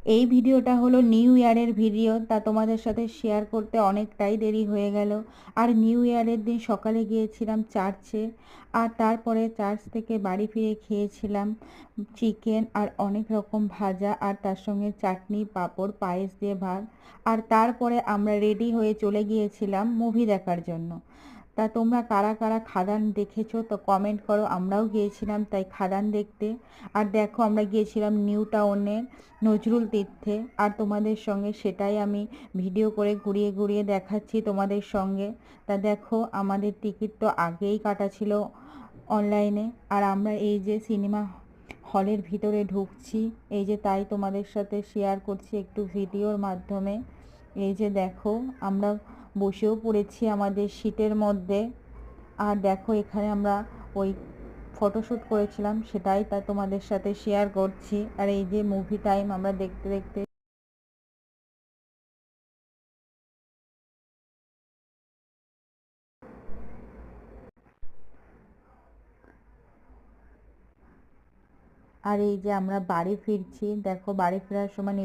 এই ভিডিওটা হলো নিউ ইয়ারের ভিডিও, তা তোমাদের সাথে শেয়ার করতে অনেকটাই দেরি হয়ে গেল। আর নিউ ইয়ারের দিন সকালে গিয়েছিলাম চার্চে, আর তারপরে চার্চ থেকে বাড়ি ফিরে খেয়েছিলাম চিকেন আর অনেক রকম ভাজা, আর তার সঙ্গে চাটনি, পাঁপড়, পায়েস দিয়ে ভাত। আর তারপরে আমরা রেডি হয়ে চলে গিয়েছিলাম মুভি দেখার জন্য। তা তোমরা কারা কারা খাদান দেখেছো তো কমেন্ট করো। আমরাও গিয়েছিলাম তাই খাদান দেখতে। আর দেখো, আমরা গিয়েছিলাম নিউ টাউনের নজরুল তীর্থে, আর তোমাদের সঙ্গে সেটাই আমি ভিডিও করে ঘুরিয়ে ঘুরিয়ে দেখাচ্ছি তোমাদের সঙ্গে। তা দেখো, আমাদের টিকিট তো আগেই কাটা ছিল অনলাইনে, আর আমরা এই যে সিনেমা হলের ভিতরে ঢুকছি, এই যে তাই তোমাদের সাথে শেয়ার করছি একটু ভিডিওর মাধ্যমে। এই যে দেখো, আমরা বসেও পড়েছি আমাদের সিটের মধ্যে। আর দেখো, এখানে আমরা ওই ফটোশ্যুট করেছিলাম, সেটাই তা তোমাদের সাথে শেয়ার করছি। আর এই যে মুভি টাইম আমরা দেখতে দেখতে আর এই যে আমরা বাড়ি ফিরছি। দেখো, বাড়ি ফেরার সময়